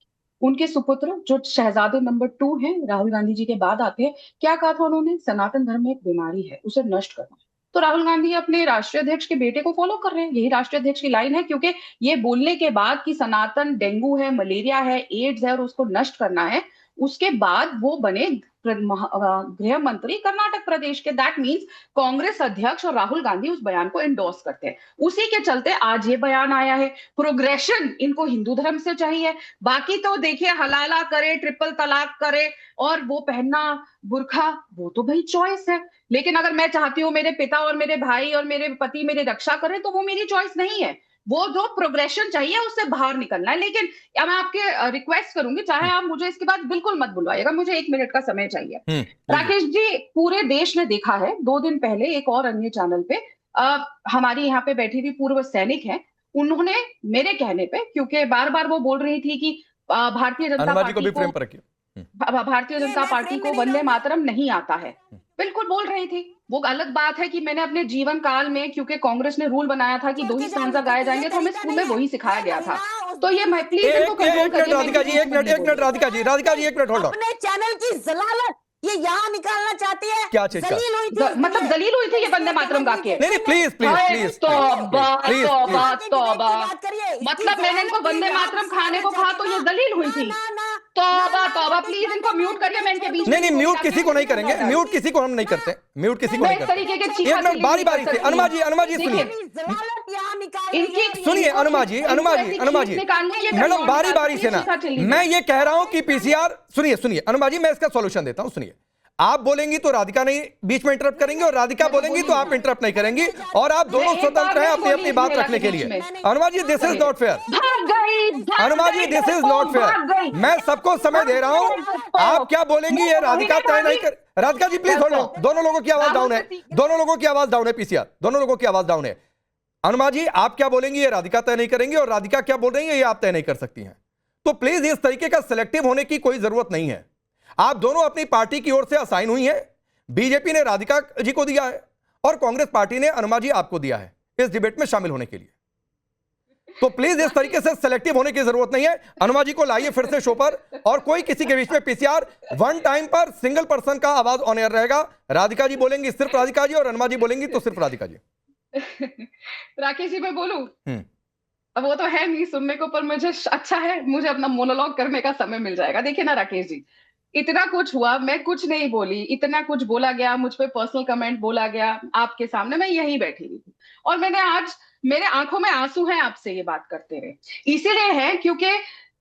उनके सुपुत्र जो शहजादे नंबर 2 हैं, राहुल गांधी जी के बाद आते हैं, क्या कहा था उन्होंने? सनातन धर्म एक बीमारी है, उसे नष्ट करना है। तो राहुल गांधी अपने राष्ट्रीय अध्यक्ष के बेटे को फॉलो कर रहे हैं, यही राष्ट्रीय अध्यक्ष की लाइन है। क्योंकि ये बोलने के बाद कि सनातन डेंगू है, मलेरिया है, एड्स है और उसको नष्ट करना है, उसके बाद वो बने गृह मंत्री कर्नाटक प्रदेश के। दैट मीन्स कांग्रेस अध्यक्ष और राहुल गांधी उस बयान को एंडोर्स करते हैं। उसी के चलते आज ये बयान आया है। प्रोग्रेशन इनको हिंदू धर्म से चाहिए, बाकी तो देखिए हलाला करे, ट्रिपल तलाक करे और वो पहनना बुर्खा, वो तो भाई चॉइस है। लेकिन अगर मैं चाहती हूँ मेरे पिता और मेरे भाई और मेरे पति मेरी रक्षा करें, तो वो मेरी चॉइस नहीं है। वो जो प्रोग्रेशन चाहिए उससे बाहर निकलना है। लेकिन मैं आपके रिक्वेस्ट करूंगी, चाहे आप मुझे इसके बाद बिल्कुल मत बुलवाइएगा, मुझे 1 मिनट का समय चाहिए। राकेश जी, पूरे देश ने देखा है 2 दिन पहले एक और अन्य चैनल पे हमारी यहाँ पे बैठी हुई पूर्व सैनिक है, उन्होंने मेरे कहने पे, क्योंकि बार बार वो बोल रही थी कि भारतीय जनता पार्टी को वंदे मातरम नहीं आता है, बिल्कुल बोल रही थी। वो अलग बात है कि मैंने अपने जीवन काल में, क्योंकि कांग्रेस ने रूल बनाया था कि 2 ही स्टैंजा गाए जाएंगे, तो हमें स्कूल में वही सिखाया गया था। तो ये मैं प्लीज इनको कंट्रोल करिए। राधिका जी एक minute, Radhika ji 1 minute hold on. अपने चैनल की जलालत ये यहाँ निकालना चाहती है। क्या चीज का? मतलब दलील हुई थी ये वंदे मातरम गा के। नहीं प्लीज तौबा। मतलब मैंने इनको वंदे मातरम खाने को कहा तो ये दलील हुई थी। तौबा, प्लीज इनको म्यूट करिए, मैं इनके बीच में नहीं म्यूट किसी को नहीं करेंगे, म्यूट किसी को हम नहीं करते, म्यूट किसी को नहीं करते। एक मिनट बारी बारी से। अनमा जी सुनिए अनमा जी मैडम बारी बारी से ना, मैं ये कह रहा हूं कि पीसीआर, सुनिए अनमा जी, मैं इसका सॉल्यूशन देता हूं। सुनिए, आप बोलेंगी तो राधिका नहीं बीच में इंटरप्ट करेंगी और राधिका बोलेंगी तो आप इंटरप्ट नहीं करेंगी, और आप दोनों स्वतंत्र हैं अपनी अपनी बात रखने के लिए। Anma ji this is not fair. Anma ji this is not fair. मैं सबको समय दे रहा हूं, आप क्या बोलेंगी ये राधिका तय नहीं कर। Radhika ji please hold. दोनों लोगों की आवाज डाउन है, दोनों लोगों की आवाज डाउन है पीसीआर, दोनों लोगों की आवाज डाउन है। अनमा जी आप क्या बोलेंगी ये राधिका तय नहीं करेंगी, और राधिका क्या बोल रही है ये आप तय नहीं कर सकती हैं। तो प्लीज इस तरीके का सिलेक्टिव होने की कोई जरूरत नहीं है। आप दोनों अपनी पार्टी की ओर से असाइन हुई हैं, बीजेपी ने राधिका जी को दिया है और कांग्रेस पार्टी ने अनमा जी आपको दिया है इस डिबेट में शामिल होने के लिए। तो प्लीज इस तरीके से सिलेक्टिव होने की जरूरत नहीं है। अनमा जी को लाइए फिर से शो पर, और कोई किसी के बीच में पीसीआर 1 टाइम पर सिंगल पर्सन का आवाज ऑन एयर रहेगा। राधिका जी बोलेंगी सिर्फ राधिका जी, और अनमा जी बोलेंगी तो सिर्फ राधिका जी। राकेश जी मैं बोलूं? अब वो तो है नहीं सुनने को, पर मुझे अच्छा है, मुझे अपना मोनोलॉग करने का समय मिल जाएगा। देखिए ना राकेश जी, इतना कुछ हुआ, मैं कुछ नहीं बोली, इतना कुछ बोला गया, मुझ पे पर्सनल कमेंट बोला गया आपके सामने, मैं यहीं बैठी हुई थी और मैंने आज, मेरे आंखों में आंसू हैं आपसे ये बात करते रहे। इसीलिए है क्योंकि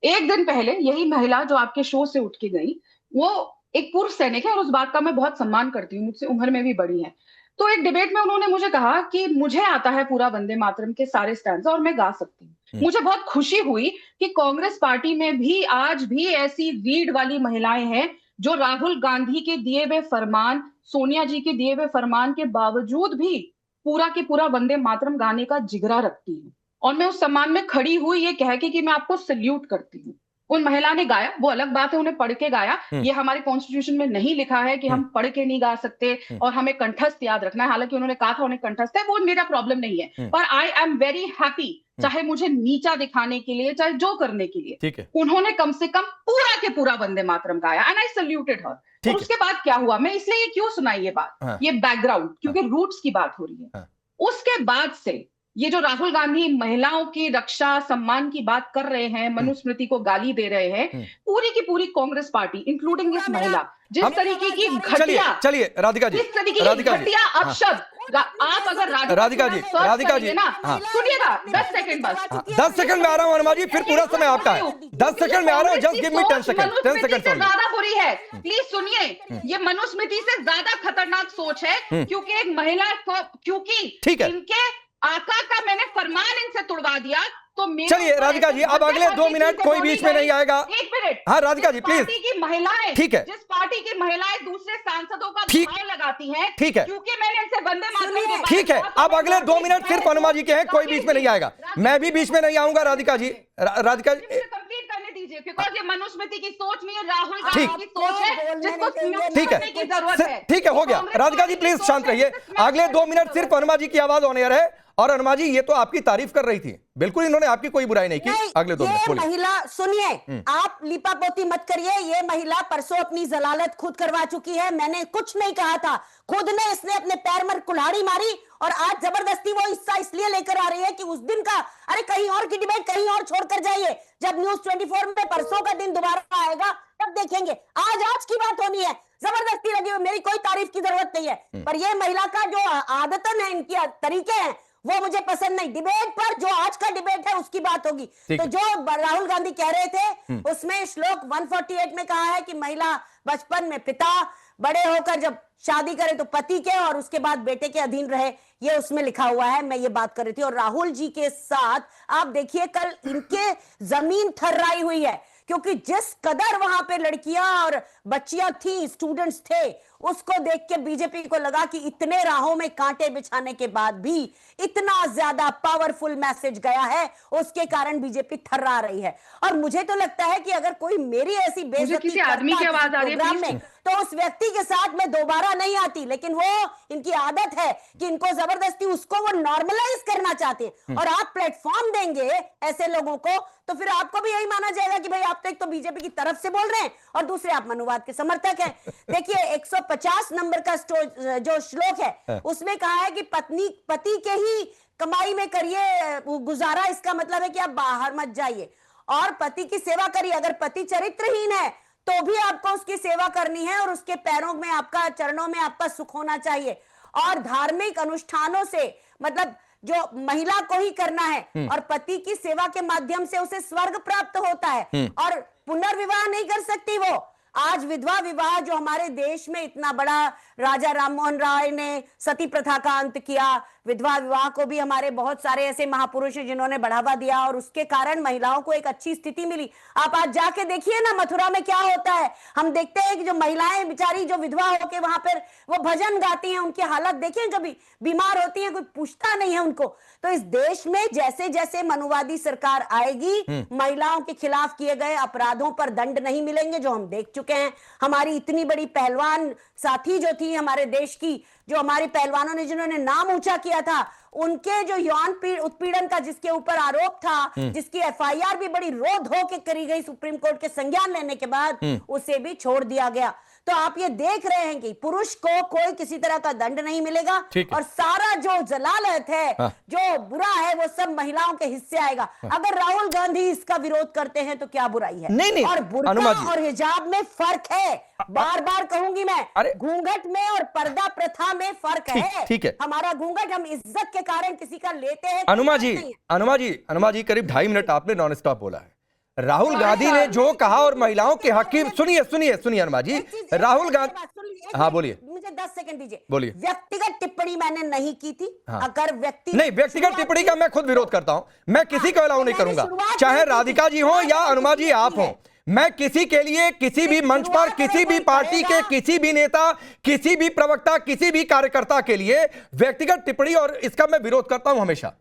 1 दिन पहले यही महिला जो आपके शो से उठ के गई, वो एक पूर्व सैनिक है और उस बात का मैं बहुत सम्मान करती हूँ, मुझसे उम्र में भी बड़ी है। तो एक डिबेट में उन्होंने मुझे कहा कि मुझे आता है पूरा वंदे मातरम के सारे स्टैंजा और मैं गा सकती हूँ। मुझे बहुत खुशी हुई कि कांग्रेस पार्टी में भी आज भी ऐसी रीढ़ वाली महिलाएं हैं जो राहुल गांधी के दिए हुए फरमान, सोनिया जी के दिए हुए फरमान के बावजूद भी पूरा के पूरा वंदे मातरम गाने का जिगरा रखती है। और मैं उस सम्मान में खड़ी हुई ये कह के कि मैं आपको सल्यूट करती हूँ। उन महिला ने गाया, वो अलग बात है, उन्हें पढ़ के गाया। ये हमारे कॉन्स्टिट्यूशन में नहीं लिखा है कि हम पढ़ के नहीं गा सकते और हमें कंठस्थ याद रखना है। हालांकि उन्होंने कहा था उन्हें कंठस्थ है, वो मेरा प्रॉब्लम नहीं है। पर आई एम वेरी हैप्पी चाहे मुझे नीचा दिखाने के लिए, चाहे जो करने के लिए, ठीक है, उन्होंने कम से कम पूरा के पूरा वंदे मातरम गाया एंड आई सल्यूटेड हर। और उसके बाद क्या हुआ, मैं इसलिए ये क्यों सुनाई ये बात, हाँ, ये बैकग्राउंड, क्योंकि रूट्स की बात हो रही है। हाँ, उसके बाद से ये जो राहुल गांधी महिलाओं की रक्षा सम्मान की बात कर रहे हैं, मनुस्मृति को गाली दे रहे हैं, पूरी की पूरी कांग्रेस पार्टी इंक्लूडिंग इस महिला, जिस तरीके की घटिया, चलिए राधिका जी, जिस तरीके की घटिया अपशब्द, आप अगर राधिका जी ना, सुनिएगा 10 सेकंड बस, 10 सेकंड में आ रहा हूं अनुमा जी, फिर पूरा समय आपका है। 10 सेकंड में आ रहा हूं, just give me 10 second, 10 second ज्यादा बुरी है, प्लीज सुनिए। ये मनुस्मृति से ज्यादा खतरनाक सोच है, क्योंकि एक महिला को, क्योंकि ठीक है, इनके आका का मैंने फरमान इनसे तुड़वा दिया, तो चलिए राधिका जी, अब अगले 2 मिनट कोई बीच में नहीं आएगा। 1 मिनट, हाँ राधिका जी प्लीज। पार्टी की महिलाएं, ठीक है, जिस पार्टी की महिलाएं दूसरे सांसदों का भाव लगाती हैं, ठीक है, क्योंकि मैंने इनसे वंदे मातरम, ठीक है, अब अगले 2 मिनट सिर्फ अनुमा जी के हैं, कोई बीच में नहीं आएगा, मैं भी बीच में नहीं आऊंगा। राधिका जी, राधिका जी कंप्लीट करने दीजिए, बिकॉज़ ये मनुस्मृति की सोच नहीं है, राहुल गांधी की सोच है, जिसको ठीक है, की जरूरत है। ठीक है, हो गया। राधिका जी प्लीज शांत रहिए, अगले 2 मिनट सिर्फ अनुमा जी की आवाज ऑन एयर है। और अनुमा जी ये तो आपकी तारीफ कर रही थी, बिल्कुल इन्होंने आपकी कोई बुराई नहीं की। अगले 2 मिनट महिला सुनिए, आप लिपापोती मत करिए, ये महिला परसों अपनी जलालत खुद करवा चुकी है, मैंने कुछ नहीं कहा था, खुद ने इसने अपने पैर में कुल्हाड़ी मारी और आज जबरदस्ती वो हिस्सा इसलिए लेकर आ रही है कि उस दिन का, अरे कहीं और की डिबेट कहीं और छोड़कर जाइए, जब न्यूज 24 में परसों का दिन दोबारा आएगा तब देखेंगे, आज की बात होनी है, जबरदस्ती लगी हुई, मेरी कोई तारीफ की जरूरत नहीं है, पर ये महिला का जो आदतन है, इनकी तरीके हैं, वो मुझे पसंद नहीं। डिबेट पर जो आज का डिबेट है उसकी बात होगी। तो जो राहुल गांधी कह रहे थे उसमें श्लोक 148 में कहा है कि महिला बचपन में पिता, बड़े होकर जब शादी करे तो पति के और उसके बाद बेटे के अधीन रहे, ये उसमें लिखा हुआ है, मैं ये बात कर रही थी। और राहुल जी के साथ आप देखिए कल इनके जमीन थर्राई हुई है, क्योंकि जिस कदर वहां पे लड़कियां और बच्चियां थी, स्टूडेंट्स थे, उसको देख के बीजेपी को लगा कि इतने राहों में कांटे बिछाने के बाद भी इतना ज्यादा पावरफुल मैसेज गया है, उसके कारण बीजेपी थर्रा रही है। और मुझे तो लगता है कि अगर कोई मेरी ऐसी बेइज्जती किसी आदमी की आवाज आ रही है तो उस व्यक्ति के साथ मैं दोबारा नहीं आती, लेकिन वो इनकी आदत है कि इनको जबरदस्ती उसको वो नॉर्मलाइज करना चाहते हैं। और आप प्लेटफॉर्म देंगे ऐसे लोगों को तो फिर आपको भी यही माना जाएगा कि भाई आप तो एक तो बीजेपी की तरफ से बोल रहे हैं और दूसरे आप मनुवाद के समर्थक हैं। देखिए 150 नंबर का जो श्लोक है उसमें कहा है कि पति के ही कमाई में करिए गुजारा, इसका मतलब है कि आप बाहर मत जाइए और पति की सेवा करिए। अगर पति चरित्रहीन है तो भी आपको उसकी सेवा करनी है और उसके पैरों में, आपका चरणों में आपका सुख होना चाहिए। और धार्मिक अनुष्ठानों से मतलब जो महिला को ही करना है और पति की सेवा के माध्यम से उसे स्वर्ग प्राप्त होता है और पुनर्विवाह नहीं कर सकती वो। आज विधवा विवाह जो हमारे देश में इतना बड़ा, राजा राममोहन राय ने सती प्रथा का अंत किया, विधवा विवाह को भी हमारे बहुत सारे ऐसे महापुरुष हैं जिन्होंने बढ़ावा दिया और उसके कारण महिलाओं को एक अच्छी स्थिति मिली। आप आज जाके देखिए ना मथुरा में क्या होता है, हम देखते हैं कि जो महिलाएं बेचारी जो विधवा होके वहां पर वो भजन गाती हैं, उनकी हालत देखिए, कभी बीमार होती हैं, कोई पूछता नहीं है उनको। तो इस देश में जैसे जैसे मनुवादी सरकार आएगी, महिलाओं के खिलाफ किए गए अपराधों पर दंड नहीं मिलेंगे, जो हम देख चुके हैं। हमारी इतनी बड़ी पहलवान साथी जो थी हमारे देश की, जो हमारी पहलवानों ने जिन्होंने नाम ऊंचा किया था, उनके जो यौन उत्पीड़न का जिसके ऊपर आरोप था, जिसकी एफआईआर भी बड़ी रो धो के करी गई सुप्रीम कोर्ट के संज्ञान लेने के बाद, उसे भी छोड़ दिया गया। तो आप ये देख रहे हैं कि पुरुष को कोई किसी तरह का दंड नहीं मिलेगा और सारा जो जलालत है, जो बुरा है, वो सब महिलाओं के हिस्से आएगा। अगर राहुल गांधी इसका विरोध करते हैं तो क्या बुराई है? नहीं, और बुर्का और हिजाब में फर्क है, बार बार कहूंगी मैं, घूंघट में और पर्दा प्रथा में फर्क है। ठीक है, हमारा घूंघट हम इज्जत के कारण किसी का लेते हैं। अनुमा जी करीब 2.5 मिनट आपने नॉन स्टॉप बोला है। राहुल गांधी ने जो कहा और महिलाओं के हक की, सुनिए अनुमा जी, राहुल गांधी, हाँ बोलिए, मुझे 10 सेकंड दीजिए। बोलिए। व्यक्तिगत टिप्पणी मैंने नहीं की थी। हाँ। अगर व्यक्तिगत टिप्पणी का मैं खुद विरोध करता हूं, मैं किसी को अलाउ नहीं करूंगा, चाहे राधिका जी हो या अनुमा जी आप हो। मैं किसी के लिए किसी भी मंच पर, किसी भी पार्टी के किसी भी नेता, किसी भी प्रवक्ता, किसी भी कार्यकर्ता के लिए व्यक्तिगत टिप्पणी और इसका मैं विरोध करता हूं हमेशा।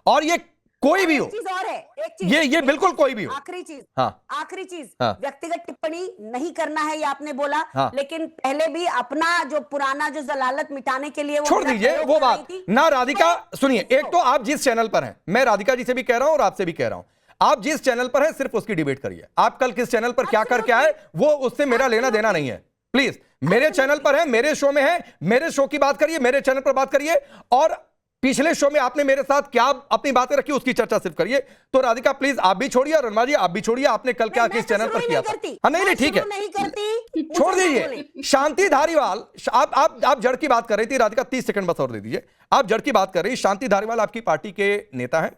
और ये कोई भी हो, एक चीज और है, एक चीज, ये बिल्कुल कोई भी हो। आखिरी चीज, हाँ। आखिरी चीज, हाँ। व्यक्तिगत टिप्पणी नहीं करना है ये आपने बोला, हाँ। लेकिन पहले भी अपना जो पुराना जो जलालत मिटाने के लिए वो छोड़ मेरा दीजिए प्रयोग वो कर रही बात थी। ना। राधिका तो- सुनिए, एक तो आप जिस चैनल पर हैं, मैं राधिका जी से भी कह रहा हूं और आपसे भी कह रहा हूं, आप जिस चैनल पर हैं सिर्फ उसकी डिबेट करिए। आप कल किस चैनल पर क्या करके आए वो उससे मेरा लेना देना नहीं है। प्लीज मेरे चैनल पर है, मेरे शो में है, मेरे शो की बात करिए, मेरे चैनल पर बात करिए, और पिछले शो में आपने मेरे साथ क्या अपनी बातें रखी उसकी चर्चा सिर्फ करिए। तो राधिका प्लीज आप भी छोड़िए और अरुणा जी आप भी छोड़िए, आपने कल क्या मैं किस तो चैनल पर शुरू किया नहीं था? करती। हाँ नहीं मैं ठीक है, शुरू नहीं करती, छोड़ मुझे दीजिए। बोले। शांति धारीवाल, आप जड़ की बात कर रही थी राधिका, 30 सेकंड बस और दे दीजिए। आप जड़ की बात कर रही, शांति धारीवाल आपकी पार्टी के नेता हैं,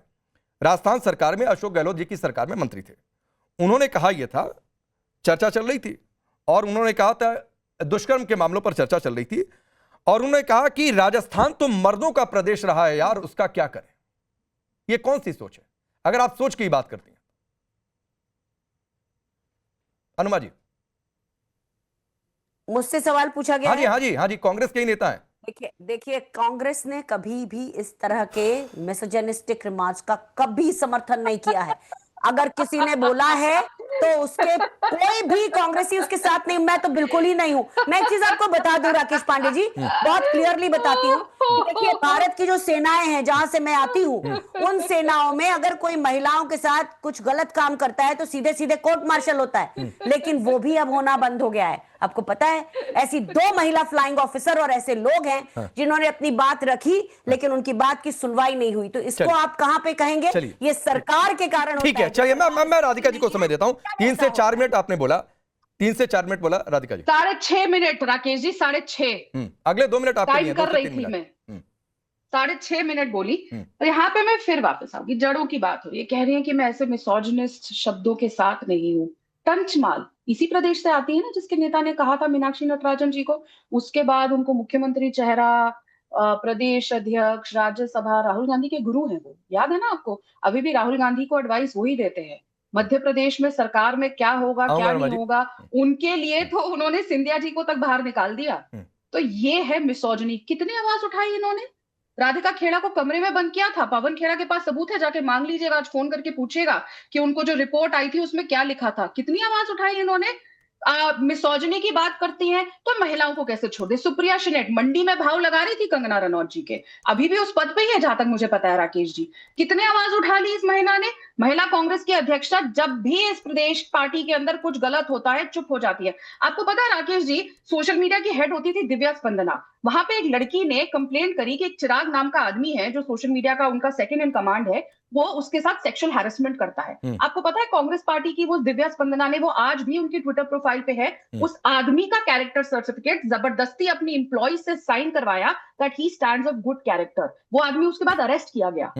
राजस्थान सरकार में अशोक गहलोत जी की सरकार में मंत्री थे। उन्होंने कहा यह था, चर्चा चल रही थी और उन्होंने कहा था, दुष्कर्म के मामलों पर चर्चा चल रही थी और उन्होंने कहा कि राजस्थान तो मर्दों का प्रदेश रहा है यार, उसका क्या करें। यह कौन सी सोच है अगर आप सोच की बात करती हैं? अनुमा जी। मुझसे सवाल पूछा गया हाँ जी है। हाँ जी हाँ जी, कांग्रेस के ही नेता हैं। देखिए देखिए, कांग्रेस ने कभी भी इस तरह के मिसोजिनिस्टिक रिमार्क्स का कभी समर्थन नहीं किया है। अगर किसी ने बोला है तो उसके कोई भी कांग्रेसी उसके साथ नहीं, मैं तो बिल्कुल ही नहीं हूं। मैं एक चीज आपको बता दूं राकेश पांडे जी, बहुत क्लियरली बताती हूँ। देखिए, भारत की जो सेनाएं हैं जहां से मैं आती हूँ, उन सेनाओं में अगर कोई महिलाओं के साथ कुछ गलत काम करता है तो सीधे सीधे कोर्ट मार्शल होता है, लेकिन वो भी अब होना बंद हो गया है। आपको पता है, ऐसी 2 महिला फ्लाइंग ऑफिसर और ऐसे लोग हैं जिन्होंने अपनी बात रखी लेकिन उनकी बात की सुनवाई नहीं हुई। तो इसको आप कहां पे कहेंगे? ये सरकार के कारण ठीक होता है, चलिए मैं राधिका जी को समय देता हूं। 3 से 4 मिनट आपने बोला, 3 से 4 मिनट बोला राधिका जी। 6.5 मिनट राकेश जी, 6.5 अगले 2 मिनट आपके लिए, टाइम 2 कर से रही 3 थी मिनट। मैं। 6.5 मिनट बोली और यहाँ पे मैं फिर वापस आऊंगी। जड़ों की बात हो रही है, कह रही है कि मैं ऐसे मिसोजिनिस्ट शब्दों के साथ नहीं हूँ। टंचमाल इसी प्रदेश से आती है ना, जिसके नेता ने कहा था मीनाक्षी नटराजन जी को। उसके बाद उनको मुख्यमंत्री चेहरा, प्रदेश अध्यक्ष, राज्यसभा, राहुल गांधी के गुरु हैं वो, याद है ना आपको? अभी भी राहुल गांधी को एडवाइस वही देते हैं। मध्य प्रदेश में सरकार में क्या होगा क्या नहीं होगा, उनके लिए तो उन्होंने सिंधिया जी को तक बाहर निकाल दिया। तो ये है मिसोजिनी। कितनी आवाज उठाई इन्होंने? राधिका खेड़ा को कमरे में बंद किया था। पवन खेड़ा के पास सबूत है, जाके मांग लीजिएगा, आज फोन करके पूछिएगा कि उनको जो रिपोर्ट आई थी उसमें क्या लिखा था। कितनी आवाज उठाई इन्होंने? मिसोजिनी की बात करती हैं तो महिलाओं को कैसे छोड़ दे। सुप्रिया शिनेट मंडी में भाव लगा रही थी कंगना रनौत जी के, अभी भी उस पद पे ही है जहां तक मुझे पता है राकेश जी। कितने आवाज उठा ली इस महिला ने? महिला कांग्रेस की अध्यक्षा जब भी इस प्रदेश पार्टी के अंदर कुछ गलत होता है चुप हो जाती है। आपको पता है राकेश जी, सोशल मीडिया की हेड होती थी दिव्या स्पंदना। वहां पे एक लड़की ने कंप्लेंट करी कि एक चिराग नाम का आदमी है जो सोशल मीडिया का उनका सेकंड इन कमांड है, वो उसके साथ सेक्सुअल हैरेसमेंट करता है। आपको पता है कांग्रेस पार्टी की वो दिव्या स्पंदना ने, वो आज भी उनकी ट्विटर प्रोफाइल पे है, उस आदमी का कैरेक्टर सर्टिफिकेट जबरदस्ती अपनी इंप्लॉय से साइन करवाया that he stands a good character. वो आदमी उसके बाद अरेस्ट किया गया।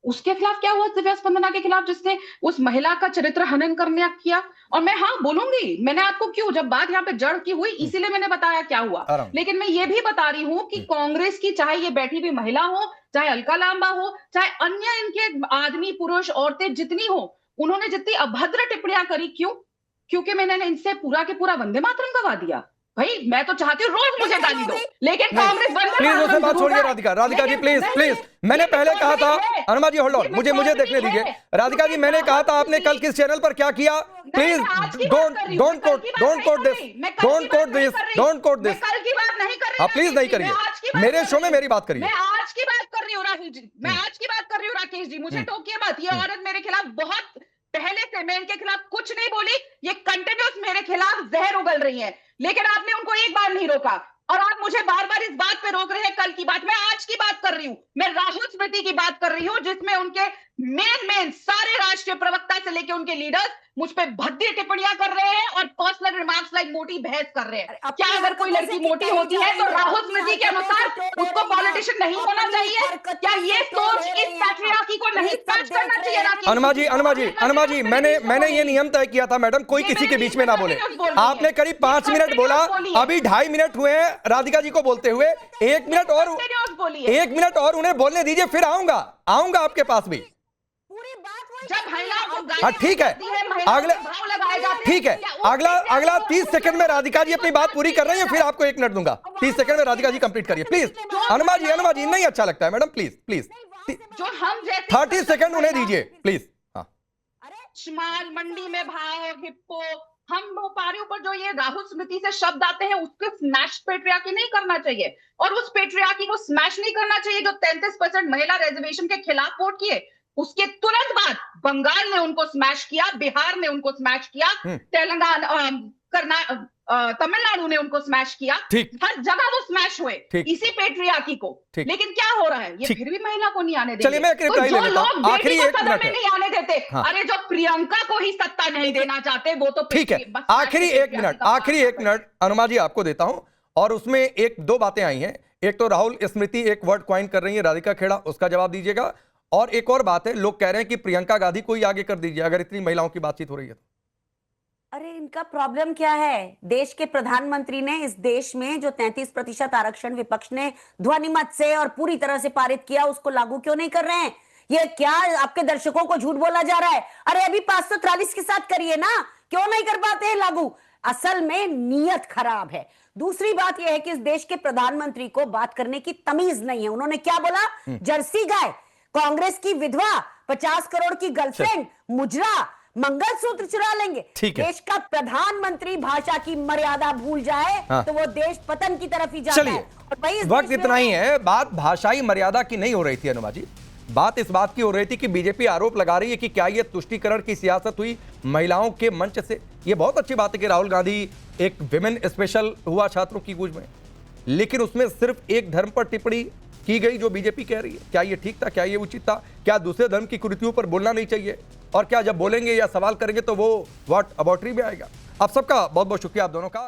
उसके खिलाफ क्या हुआ? दिव्या स्पंदना के खिलाफ, जिसने उस महिला का चरित्र हनन करने किया। और मैं हाँ बोलूंगी, मैंने आपको क्यों, जब बात यहाँ पे जड़ की हुई इसीलिए मैंने बताया क्या हुआ। लेकिन मैं ये भी बता रही हूँ कि कांग्रेस की चाहे ये बैठी हुई महिला हो, चाहे अलका लांबा हो, चाहे अन्य इनके आदमी, पुरुष, औरतें जितनी हो, उन्होंने जितनी अभद्र टिप्पणियां करी, क्यों? क्योंकि मैंने इनसे पूरा के पूरा वंदे मातरम गवा दिया। भाई मैं तो चाहती हूँ रोज मुझे गाली दो, लेकिन कांग्रेस प्लीज उससे बात छोड़िए राधिका जी, प्लीज प्लीज। मैंने पहले कहा था, अनुमा जी होल्ड ऑन, मुझे देखने दीजिए। राधिका जी मैंने कहा था आपने कल किस चैनल पर क्या किया। Please don't quote this, don't quote this. कल की बात नहीं कर रही, प्लीज नहीं करिए, मेरे शो में मेरी बात करिए। मैं आज की बात कर रही हूँ राहुल जी, मैं आज की बात कर रही हूँ राकेश जी, मुझे टोकिए मत। ये औरत मेरे खिलाफ बहुत पहले से, मैं इनके खिलाफ कुछ नहीं बोली, ये कंटिन्यूस मेरे खिलाफ जहर उगल रही है, लेकिन आपने उनको एक बार नहीं रोका और आप मुझे बार बार इस बात पे रोक रहे हैं। कल की बात, मैं आज की बात कर रही हूँ, मैं राहुल स्मृति की बात कर रही हूँ, जिसमें उनके मेन सारे राष्ट्रीय प्रवक्ता से लेके उनके लीडर्स मुझ पे भद्दी टिप्पणियां कर रहे हैं और पर्सनल रिमार्क्स लाइक मोटी बहस कर रहे हैं। क्या अगर कोई लड़की मोटी होती है तो राहुल स्मृति के अनुसार उसको पॉलिटिशियन नहीं होना चाहिए? क्या ये सोच इस पैट्रियार्की को नहीं टच करना चाहिए? अनुमा जी मैंने ये नियम तय किया था मैडम, कोई किसी के बीच में ना बोले। आपने करीब 5 मिनट बोला, अभी 2.5 मिनट हुए हैं राधिका जी को बोलते हुए। 1 मिनट और उन्हें बोलने दीजिए, फिर आऊंगा आपके पास भी। जब महिलाओं को हाँ ठीक है, अगला 30 सेकंड में राधिका जी अपनी बात पूरी कर रही है, फिर आपको 1 मिनट दूंगा। 30 सेकंड में राधिका जी कंप्लीट करिए प्लीज। अनुमा जी नहीं अच्छा लगता है मैडम, प्लीज। जो हम जैसे 30 सेकंड उन्हें दीजिए प्लीज। हाँ, माल मंडी में भाव हिप्पो, हम व्यापारियों पर जो ये राहुल स्मृति से शब्द आते हैं उसके स्मैश पेट्रियार्की नहीं करना चाहिए, और उस पेट्रियार्की को स्मैश नहीं करना चाहिए जो 33% महिला रिजर्वेशन के खिलाफ वोट किए। उसके तुरंत बाद बंगाल ने उनको स्मैश किया, बिहार ने उनको स्मैश किया, तमिलनाडु ने उनको स्मैश किया, हर जगह वो स्मैश हुए इसी पेट्रियार्की को। लेकिन क्या हो रहा है, ये फिर भी महिला को नहीं आने देते। चलिए मैं एक रिप्लाई ले लेता हूं, आखिरी एक मिनट है। नहीं आने देते। हाँ। अरे जो प्रियंका को ही सत्ता नहीं देना चाहते वो तो ठीक है। आखिरी एक मिनट अनुमा जी आपको देता हूं, और उसमें एक दो बातें आई हैं। एक तो राहुल स्मृति एक वर्ड क्वाइन कर रही है राधिका खेड़ा, उसका जवाब दीजिएगा। और एक और बात है, लोग कह रहे हैं कि प्रियंका गांधी को ही आगे कर दीजिए अगर इतनी महिलाओं की बातचीत हो रही है तो। अरे इनका प्रॉब्लम क्या है? देश के प्रधानमंत्री ने इस देश में जो 33% आरक्षण विपक्ष ने ध्वनिमत से और पूरी तरह से पारित किया, उसको लागू क्यों नहीं कर रहे हैं? ये क्या आपके दर्शकों को झूठ बोला जा रहा है? अरे अभी 543 के साथ करिए ना, क्यों नहीं कर पाते हैं लागू? असल में नीयत खराब है। दूसरी बात यह है कि इस देश के प्रधानमंत्री को बात करने की तमीज नहीं है। उन्होंने क्या बोला? जर्सी गाय, कांग्रेस की विधवा, 50 करोड़ की गर्लफ्रेंड, मुजरा, मंगलसूत्र चुरा लेंगे। देश का प्रधानमंत्री भाषा की मर्यादा भूल जाए तो वो देश पतन की तरफ ही जाता है। चलिए वक्त इतना ही है। बात भाषाई मर्यादा की नहीं हो रही थी अनुमा जी, बात इस बात की हो रही थी कि बीजेपी आरोप लगा रही है कि क्या ये तुष्टीकरण की सियासत हुई महिलाओं के मंच से। ये बहुत अच्छी बात है कि राहुल गांधी एक विमेन स्पेशल हुआ छात्रों की गूंज में, लेकिन उसमें सिर्फ एक धर्म पर टिप्पणी की गई जो बीजेपी कह रही है। क्या ये ठीक था? क्या ये उचित था? क्या दूसरे धर्म की कुरीतियों पर बोलना नहीं चाहिए? और क्या जब बोलेंगे या सवाल करेंगे तो वो व्हाट अबाउटरी में आएगा? आप सबका बहुत बहुत शुक्रिया आप दोनों का।